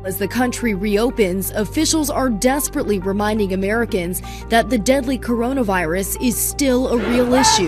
As the country reopens, officials are desperately reminding Americans that the deadly coronavirus is still a real issue.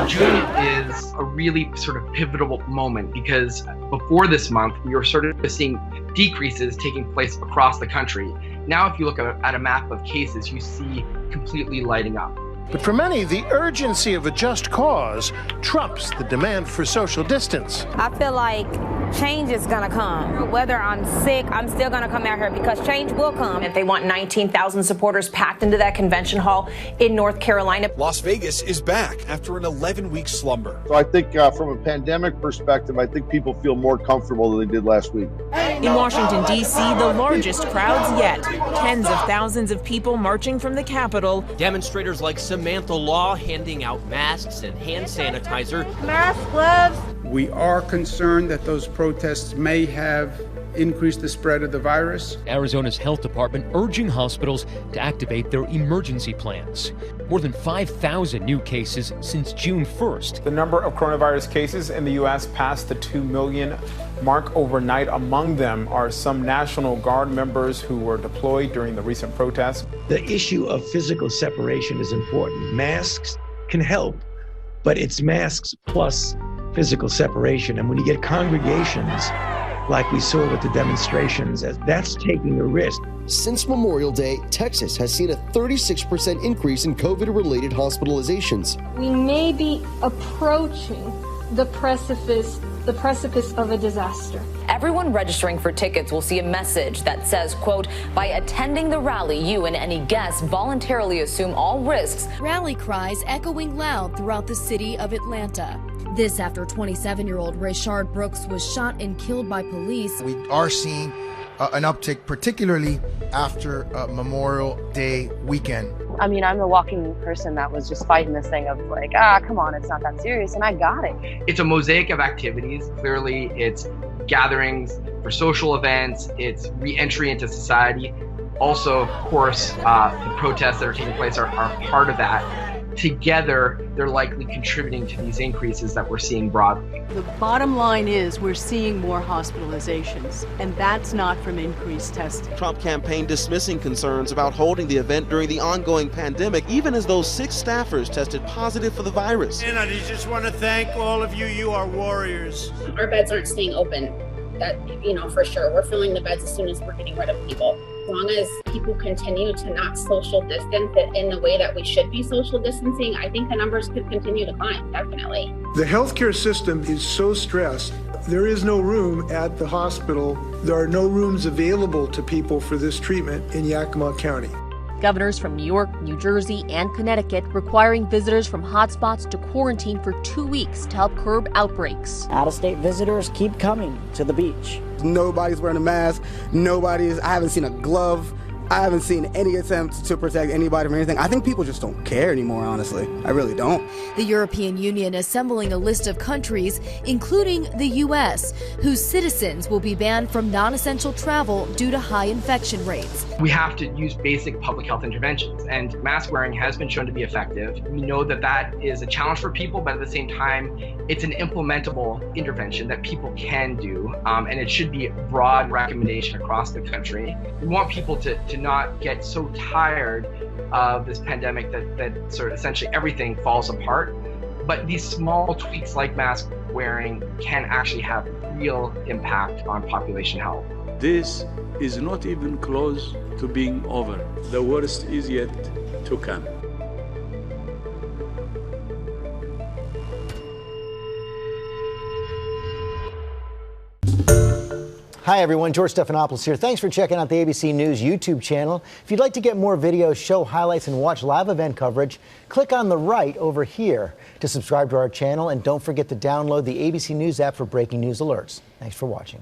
June is a really sort of pivotal moment because before this month, we were sort of seeing decreases taking place across the country. Now, if you look at a map of cases, you see completely lighting up. But for many, the urgency of a just cause trumps the demand for social distance. I feel like change is gonna come. Whether I'm sick, I'm still gonna come out here because change will come. If they want 19,000 supporters packed into that convention hall in North Carolina. Las Vegas is back after an 11-week slumber. So I think from a pandemic perspective, I think people feel more comfortable than they did last week. In Washington, D.C., the largest crowds yet. Tens of thousands of people marching from the Capitol. Demonstrators like Samantha Law handing out masks and hand sanitizer. Mask, gloves. We are concerned that those protests may have increased the spread of the virus. Arizona's health department urging hospitals to activate their emergency plans. More than 5,000 new cases since June 1st. The number of coronavirus cases in the U.S. passed the 2 million mark overnight. Among them are some National Guard members who were deployed during the recent protests. The issue of physical separation is important. Masks can help, but it's masks plus physical separation. And when you get congregations like we saw with the demonstrations, that's taking a risk. Since Memorial Day, Texas has seen a 36% increase in COVID-related hospitalizations. We may be approaching the precipice of a disaster. Everyone registering for tickets will see a message that says, quote, by attending the rally, you and any guests voluntarily assume all risks. Rally cries echoing loud throughout the city of Atlanta. This after 27-year-old Rayshard Brooks was shot and killed by police. We are seeing an uptick, particularly after Memorial Day weekend. I mean, I'm the walking person that was just fighting this thing of like, come on, it's not that serious, and I got it. It's a mosaic of activities. Clearly, it's gatherings for social events, it's re-entry into society. Also, of course, the protests that are taking place are part of that. Together, they're likely contributing to these increases that we're seeing broadly. The bottom line is we're seeing more hospitalizations, and that's not from increased testing. Trump campaign dismissing concerns about holding the event during the ongoing pandemic, even as those 6 staffers tested positive for the virus. And I just want to thank all of you. You are warriors. Our beds aren't staying open. That, for sure. We're filling the beds as soon as we're getting rid of people. As long as people continue to not social distance in the way that we should be social distancing, I think the numbers could continue to climb, definitely. The healthcare system is so stressed. There is no room at the hospital. There are no rooms available to people for this treatment in Yakima County. Governors from New York, New Jersey, and Connecticut requiring visitors from hotspots to quarantine for 2 weeks to help curb outbreaks. Out-of-state visitors keep coming to the beach. Nobody's wearing a mask. I haven't seen a glove. I haven't seen any attempts to protect anybody from anything. I think people just don't care anymore, honestly. I really don't. The European Union assembling a list of countries, including the U.S., whose citizens will be banned from non-essential travel due to high infection rates. We have to use basic public health interventions, and mask wearing has been shown to be effective. We know that that is a challenge for people, but at the same time, it's an implementable intervention that people can do, and it should be a broad recommendation across the country. We want people to not get so tired of this pandemic that sort of essentially everything falls apart. But these small tweaks like mask wearing can actually have real impact on population health. This is not even close to being over. The worst is yet to come. Hi everyone, George Stephanopoulos here. Thanks for checking out the ABC News YouTube channel. If you'd like to get more videos, show highlights, and watch live event coverage, click on the right over here to subscribe to our channel, and don't forget to download the ABC News app for breaking news alerts. Thanks for watching.